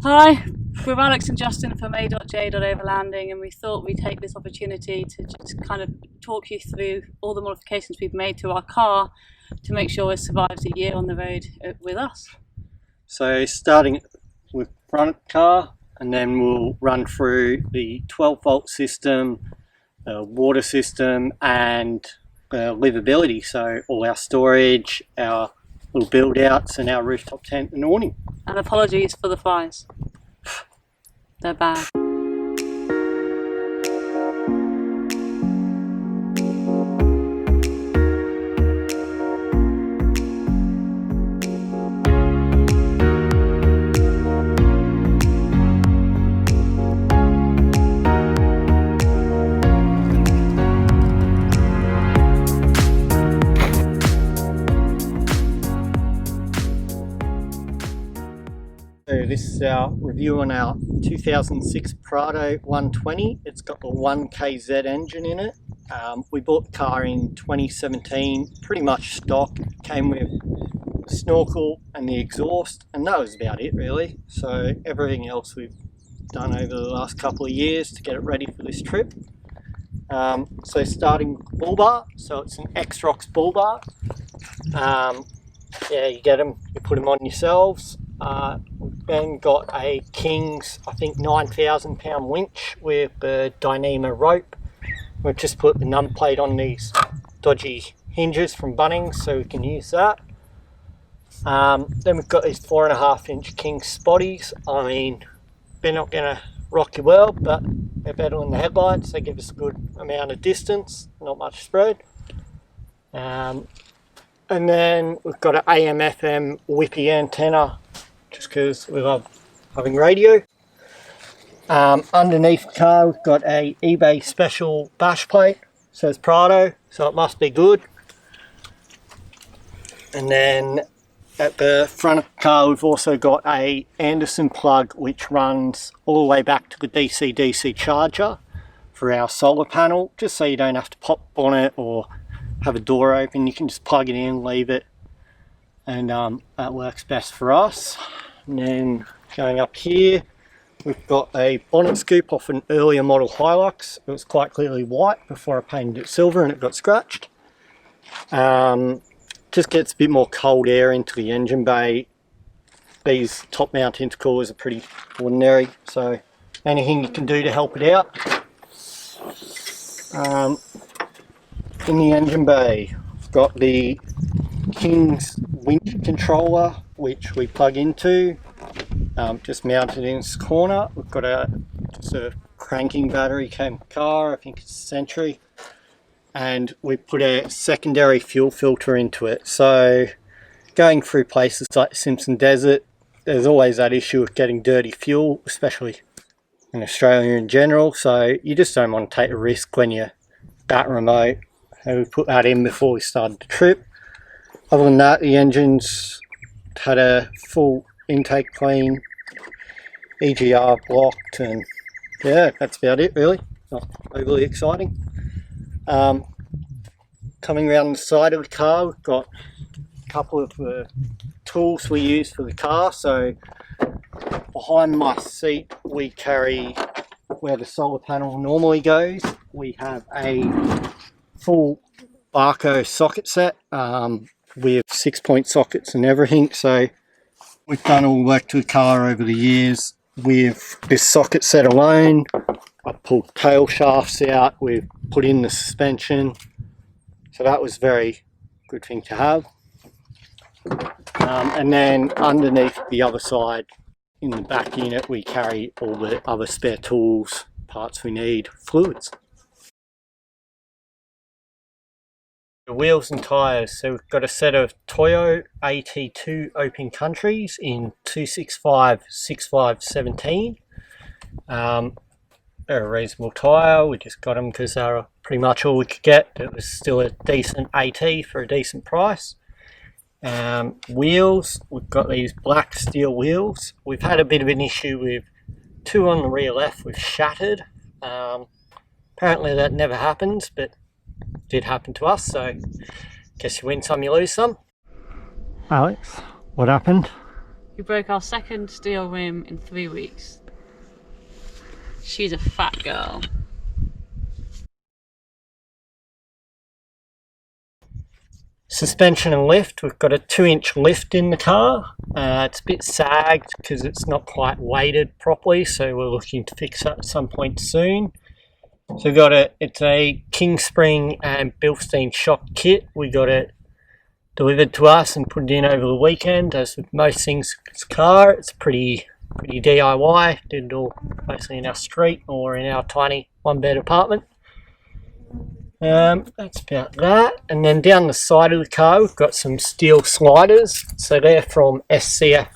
Hi, we're Alex and Justin from a.j.overlanding, and we thought we'd take this opportunity to just kind of talk you through all the modifications we've made to our car to make sure it survives a year on the road with us. So starting with front car, and then we'll run through the 12-volt system, water system, and livability. So all our storage, our little build outs, and our rooftop tent and awning. And apologies for the flies. They're bad. So this is our review on our 2006 Prado 120. It's got the 1KZ engine in it. We bought the car in 2017, pretty much stock. It came with the snorkel and the exhaust, and that was about it really. So everything else we've done over the last couple of years to get it ready for this trip. So starting with the bull bar, so it's an X-Rocks bull bar. Yeah, you get them, you put them on yourselves. We've then got a King's, I think 9,000 pound winch with the Dynamo rope. We've just put the num plate on these dodgy hinges from Bunnings so we can use that. Then we've got these 4.5 inch King's spotties. I mean, they're not going to rock your world, but they're better than the headlights. They give us a good amount of distance, not much spread. And then we've got an AM/FM whippy antenna, just because we love having radio. Underneath the car we've got a eBay special bash plate, says Prado, so it must be good. And then at the front of the car we've also got a Anderson plug which runs all the way back to the DC-DC charger for our solar panel, just so you don't have to pop on it or have a door open. You can just plug it in, leave it, and that works best for us. And then going up here we've got a bonnet scoop off an earlier model Hilux. It was quite clearly white before I painted it silver and it got scratched. Just gets a bit more cold air into the engine bay. These top mount intercoolers are pretty ordinary, so anything you can do to help it out. In the engine bay we've got the King's winch controller which we plug into, just mounted in this corner. We've got just a cranking battery came with the car, I think it's a Century, and we put a secondary fuel filter into it. So going through places like the Simpson Desert, there's always that issue of getting dirty fuel, especially in Australia in general, so you just don't want to take a risk when you're that remote. And we put that in before we started the trip. Other than that, the engine's had a full intake clean, EGR blocked, and yeah, that's about it really. Not overly exciting. Coming around the side of the car, we've got a couple of the tools we use for the car. So behind my seat we carry where the solar panel normally goes. We have a full Barco socket set with 6-point sockets and everything. So we've done all the work to the car over the years with this socket set alone. I pulled tail shafts out, we've put in the suspension, so that was a very good thing to have. And then underneath the other side in the back unit we carry all the other spare tools, parts we need, fluids. The wheels and tyres, so we've got a set of Toyota AT2 open countries in 265 65 17. They're a reasonable tyre, we just got them because they were pretty much all we could get. It was still a decent AT for a decent price. Wheels, we've got these black steel wheels. We've had a bit of an issue with two on the rear left with shattered. Apparently that never happens, but did happen to us, so guess you win some, you lose some. Alex, what happened? We broke our second steel rim in 3 weeks. She's a fat girl. Suspension and lift, we've got a 2-inch lift in the car. It's a bit sagged because it's not quite weighted properly, so we're looking to fix that at some point soon. So we've got it's a King Spring and Bilstein shock kit. We got it delivered to us and put it in over the weekend. As with most things in this car, it's pretty DIY. Did it all basically in our street or in our tiny 1-bed apartment. That's about that. And then down the side of the car we've got some steel sliders. So they're from SCF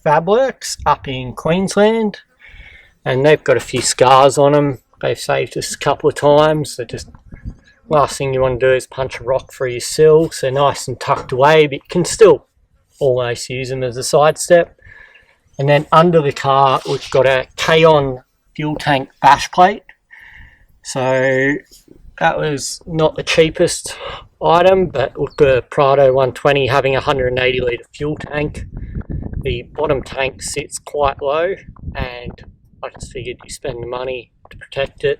Fabworks up in Queensland, and they've got a few scars on them. They've saved us a couple of times. So just last thing you want to do is punch a rock through your sill. So nice and tucked away, but you can still almost use them as a side step. And then under the car we've got a K-On fuel tank bash plate. So that was not the cheapest item, but with the Prado 120 having a 180 litre fuel tank, the bottom tank sits quite low, and I just figured you spend the money to protect it,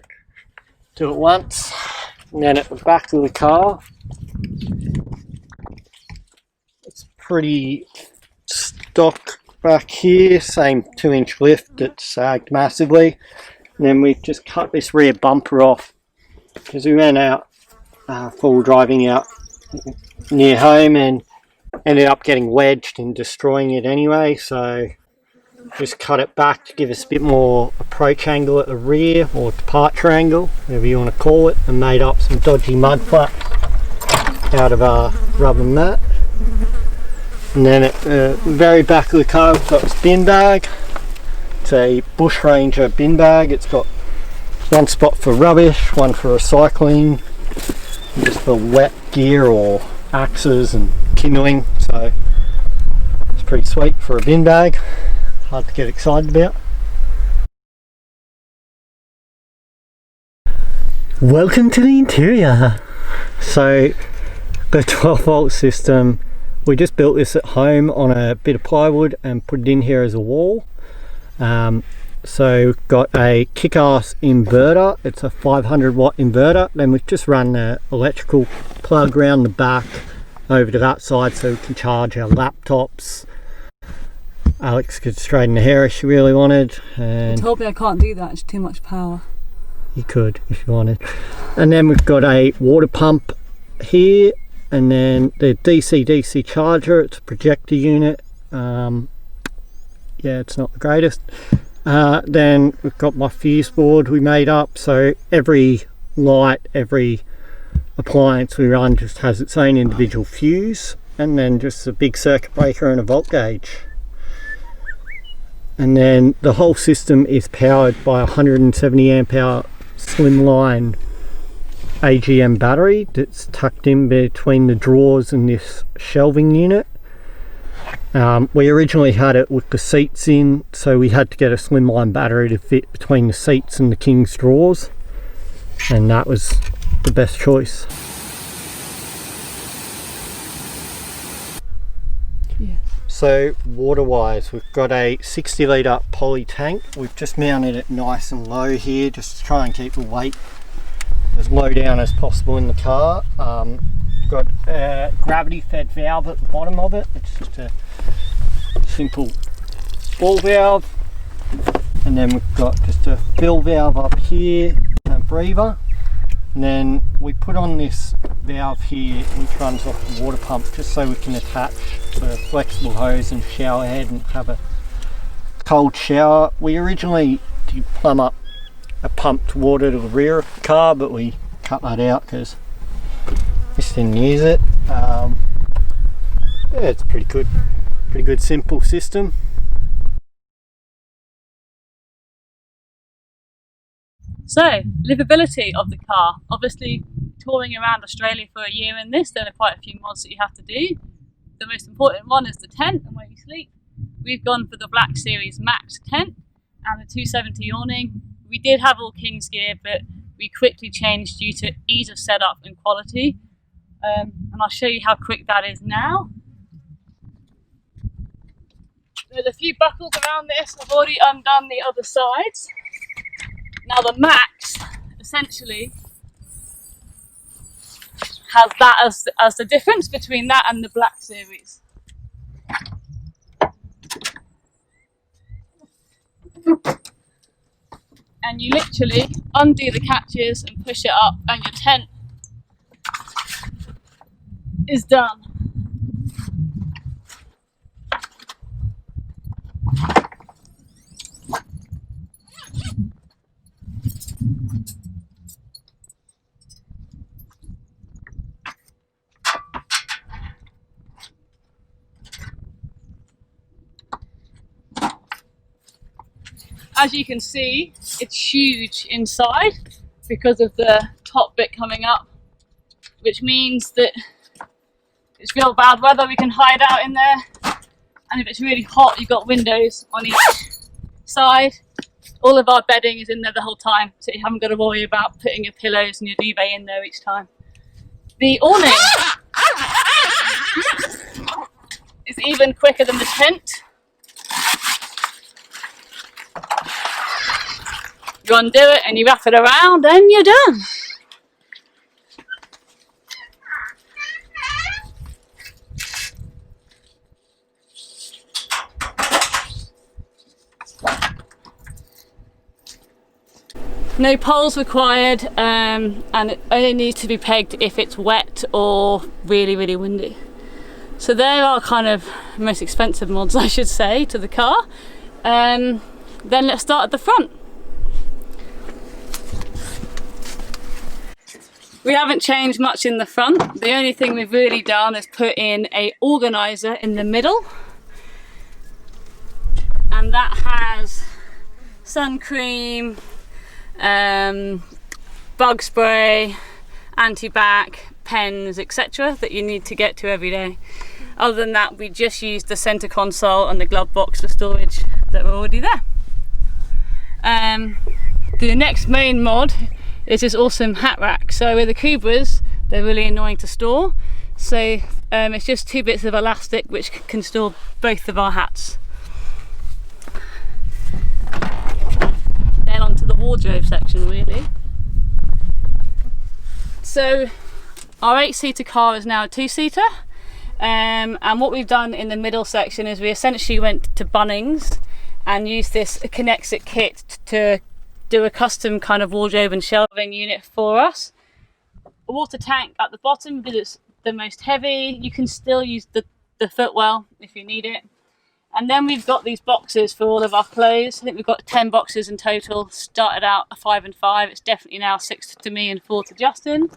do it once. And then at the back of the car, it's pretty stock back here, same 2-inch lift that's sagged massively. And then we've just cut this rear bumper off because we went out full driving out near home and ended up getting wedged and destroying it anyway, so just cut it back to give us a bit more approach angle at the rear, or departure angle, whatever you want to call it, and made up some dodgy mud flaps out of our rubber mat. And then at the very back of the car we've got this bin bag. It's a Bush Ranger bin bag. It's got one spot for rubbish, one for recycling, and just for wet gear or axes and kindling, so it's pretty sweet for a bin bag. Hard to get excited about. Welcome to the interior. So the 12-volt system, we just built this at home on a bit of plywood and put it in here as a wall. So we've got a kick-ass inverter. It's a 500 watt inverter. Then we've just run the electrical plug around the back over to that side so we can charge our laptops. Alex could straighten the hair if she really wanted. And He told me I can't do that, it's too much power. You could if you wanted. And then we've got a water pump here, and then the DC charger. It's a projector unit. Yeah, it's not the greatest. Then we've got my fuse board we made up, so every light, every appliance we run just has its own individual fuse, and then just a big circuit breaker and a volt gauge. And then the whole system is powered by a 170 amp hour slimline AGM battery that's tucked in between the drawers and this shelving unit. We originally had it with the seats in, so we had to get a slimline battery to fit between the seats and the King's drawers, and that was the best choice. Yeah. So water wise, we've got a 60 litre poly tank. We've just mounted it nice and low here just to try and keep the weight as low down as possible in the car. Got a gravity fed valve at the bottom of it. It's just a simple ball valve, and then we've got just a fill valve up here and a breather, and then we put on this valve here which runs off the water pump just so we can attach the flexible hose and shower head and have a cold shower. We originally did plumb up a pumped water to the rear of the car, but we cut that out because just didn't use it. Yeah, it's pretty good simple system. So, livability of the car. Obviously, touring around Australia for a year in this, there are quite a few mods that you have to do. The most important one is the tent and where you sleep. We've gone for the Black Series Max tent and the 270 awning. We did have all King's gear, but we quickly changed due to ease of setup and quality. And I'll show you how quick that is now. There's a few buckles around this. I've already undone the other sides. Now the Max essentially has that as the difference between that and the Black series. And you literally undo the catches and push it up and your tent is done. As you can see, it's huge inside because of the top bit coming up, which means that it's real bad weather, we can hide out in there, and if it's really hot you've got windows on each side. All of our bedding is in there the whole time, so you haven't got to worry about putting your pillows and your duvet in there each time. The awning is even quicker than the tent. You undo it and you wrap it around and you're done. No poles required, and it only needs to be pegged if it's wet or really, really windy. So there are kind of most expensive mods, I should say, to the car. Then let's start at the front. We haven't changed much in the front. The only thing we've really done is put in a organizer in the middle, and that has sun cream, bug spray, anti-bac, pens, etc. that you need to get to every day. Other than that, we just used the center console and the glove box for storage that were already there. The next main mod is this awesome hat rack. So with the Cobras, they're really annoying to store. So it's just 2 bits of elastic which can store both of our hats. Then onto the wardrobe section really. So our 8-seater car is now a 2-seater. And what we've done in the middle section is we essentially went to Bunnings and used this Connexit kit to do a custom kind of wardrobe and shelving unit for us. A water tank at the bottom because it's the most heavy. You can still use the footwell if you need it. And then we've got these boxes for all of our clothes. I think we've got 10 boxes in total. Started out a 5 and 5. It's definitely now 6 to me and 4 to Justin.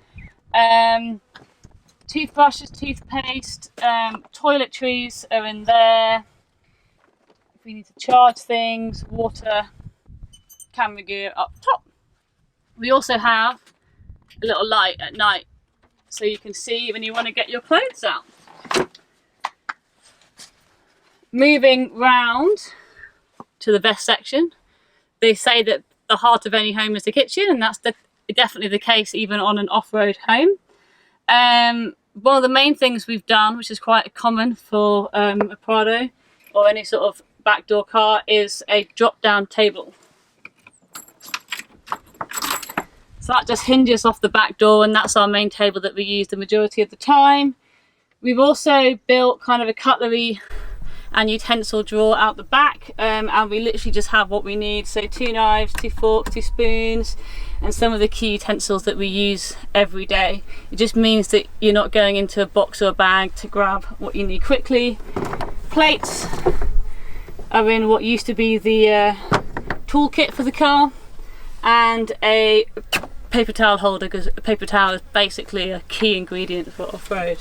Toothbrushes, toothpaste, toiletries are in there. If we need to charge things, water, camera gear up top. We also have a little light at night so you can see when you want to get your clothes out. Moving round to the best section, they say that the heart of any home is the kitchen, and that's definitely the case even on an off-road home. One of the main things we've done, which is quite common for a Prado or any sort of backdoor car, is a drop-down table. So that just hinges off the back door, and that's our main table that we use the majority of the time. We've also built kind of a cutlery and utensil drawer out the back, and we literally just have what we need. So 2 knives, 2 forks, 2 spoons, and some of the key utensils that we use every day. It just means that you're not going into a box or a bag to grab what you need quickly. Plates are in what used to be the toolkit for the car, and a paper towel holder, because a paper towel is basically a key ingredient for off-road.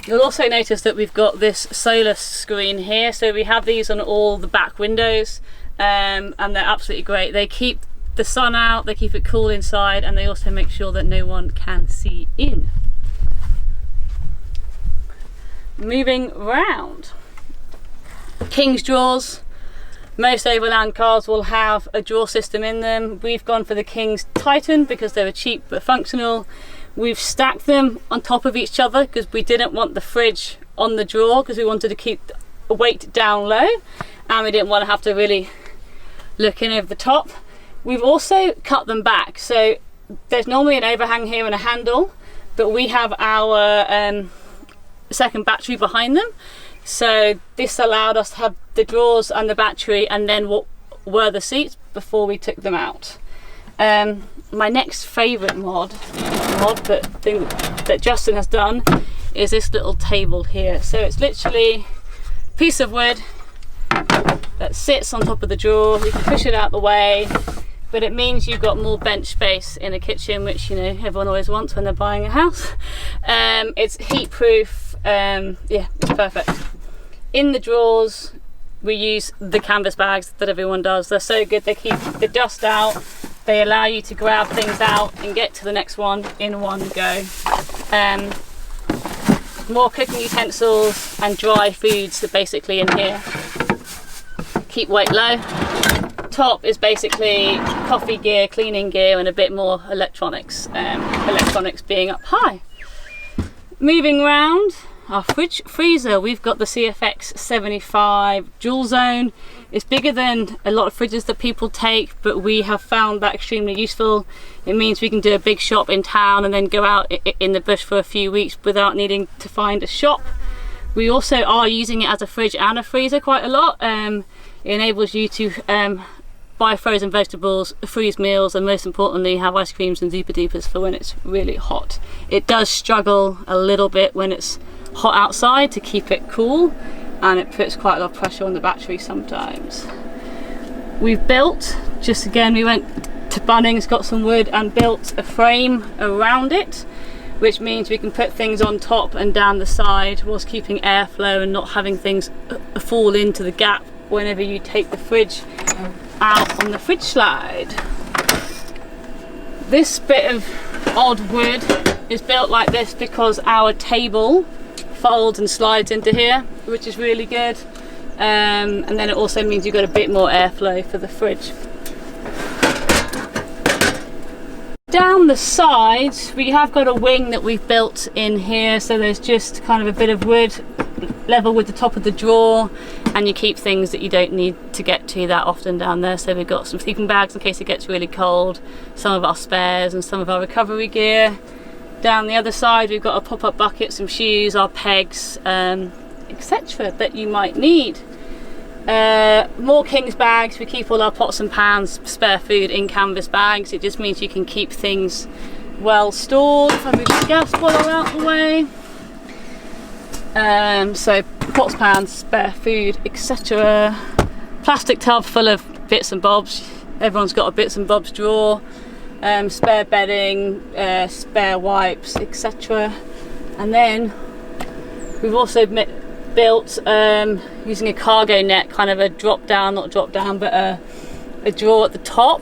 You'll also notice that we've got this solar screen here, so we have these on all the back windows, and they're absolutely great. They keep the sun out, they keep it cool inside, and they also make sure that no one can see in. Moving round, King's drawers. Most Overland cars will have a drawer system in them. We've gone for the King's Titan because they were cheap but functional. We've stacked them on top of each other because we didn't want the fridge on the drawer, because we wanted to keep weight down low, and we didn't want to have to really look in over the top. We've also cut them back, so there's normally an overhang here and a handle, but we have our second battery behind them, so this allowed us to have the drawers and the battery and then what were the seats before we took them out. My next favourite thing that Justin has done is this little table here. So it's literally a piece of wood that sits on top of the drawer. You can push it out the way, but it means you've got more bench space in a kitchen, which, you know, everyone always wants when they're buying a house. It's heat proof. Yeah, it's perfect. In the drawers we use the canvas bags that everyone does. They're so good, they keep the dust out, they allow you to grab things out and get to the next one in one go. More cooking utensils and dry foods are basically in here. Keep weight low. Top is basically coffee gear, cleaning gear, and a bit more electronics. Electronics being up high. Moving around, our fridge freezer, we've got the CFX 75 dual zone. It's bigger than a lot of fridges that people take, but we have found that extremely useful. It means we can do a big shop in town and then go out in the bush for a few weeks without needing to find a shop. We also are using it as a fridge and a freezer quite a lot. It enables you to buy frozen vegetables, freeze meals, and most importantly have ice creams and Zooper Doopers for when it's really hot. It does struggle a little bit when it's hot outside to keep it cool, and it puts quite a lot of pressure on the battery sometimes. We've built, just again, we went to Bunnings, got some wood and built a frame around it, which means we can put things on top and down the side whilst keeping airflow and not having things fall into the gap whenever you take the fridge out on the fridge slide. This bit of odd wood is built like this because our table folds and slides into here, which is really good, and then it also means you've got a bit more airflow for the fridge. Down the sides we have got a wing that we've built in here, so there's just kind of a bit of wood level with the top of the drawer, and you keep things that you don't need to get to that often down there. So we've got some sleeping bags in case it gets really cold, some of our spares and some of our recovery gear. Down the other side we've got a pop-up bucket, some shoes, our pegs, etc. that you might need. More King's bags. We keep all our pots and pans, spare food in canvas bags. It just means you can keep things well stored. If I move the gas boiler out the way. So pots, pans, spare food, etc. Plastic tub full of bits and bobs. Everyone's got a bits and bobs drawer. Spare bedding, spare wipes, etc. And then we've also built, using a cargo net, kind of a drop down, not drop down, but a drawer at the top.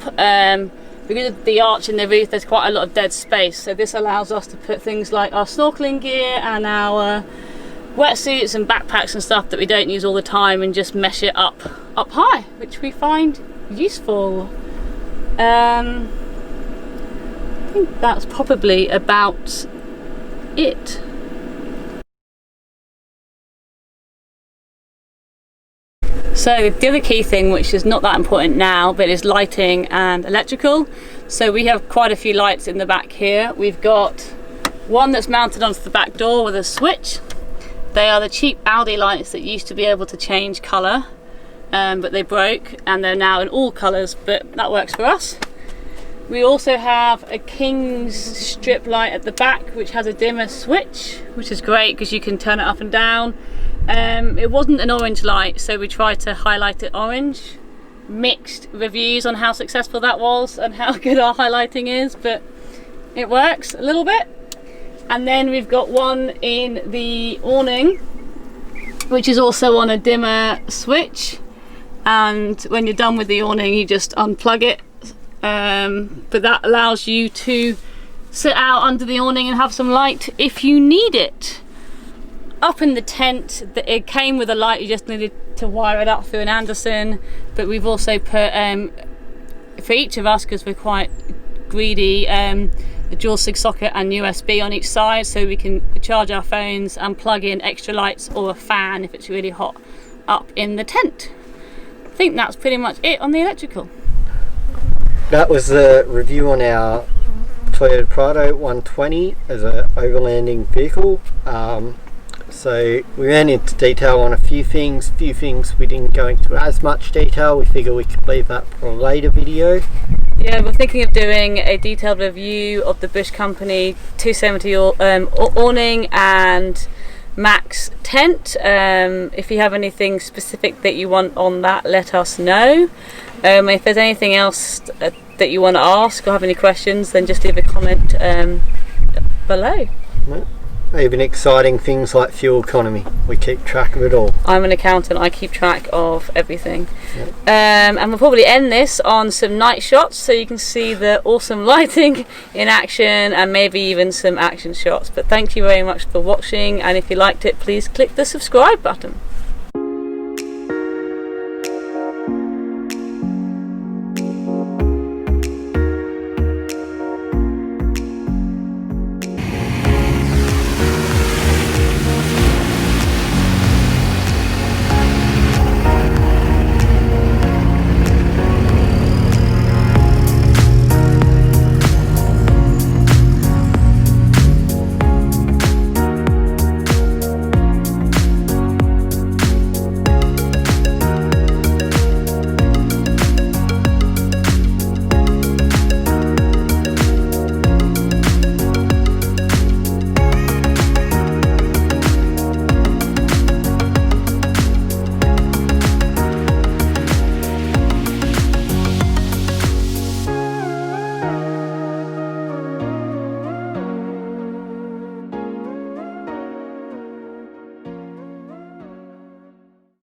Because of the arch in the roof, there's quite a lot of dead space, so this allows us to put things like our snorkeling gear and our wetsuits and backpacks and stuff that we don't use all the time, and just mesh it up high, which we find useful. I think that's probably about it. So the other key thing, which is not that important now, but is lighting and electrical. So we have quite a few lights in the back here. We've got one that's mounted onto the back door with a switch. They are the cheap Aldi lights that used to be able to change colour, but they broke and they're now in all colours, but that works for us. We also have a King's strip light at the back, which has a dimmer switch, which is great because you can turn it up and down. It wasn't an orange light, so we tried to highlight it orange. Mixed reviews on how successful that was and how good our highlighting is, but it works a little bit. And then we've got one in the awning, which is also on a dimmer switch, and when you're done with the awning you just unplug it. But that allows you to sit out under the awning and have some light if you need it. Up in the tent, it came with a light, you just needed to wire it up through an Anderson, but we've also put, for each of us, because we're quite greedy, a dual sig socket and USB on each side, so we can charge our phones and plug in extra lights or a fan if it's really hot up in the tent. I think that's pretty much it on the electrical. That was the review on our Toyota Prado 120 as an overlanding vehicle. So we went into detail on a few things we didn't go into as much detail. We figure we could leave that for a later video. Yeah, we're thinking of doing a detailed review of the Bush Company 270 awning and Max tent. If you have anything specific that you want on that, let us know. If there's anything else that you want to ask or have any questions, then just leave a comment below. Even exciting things like fuel economy, we keep track of it all. I'm an accountant, I keep track of everything. Yep. And we'll probably end this on some night shots so you can see the awesome lighting in action and maybe even some action shots. But thank you very much for watching, and if you liked it, please click the subscribe button.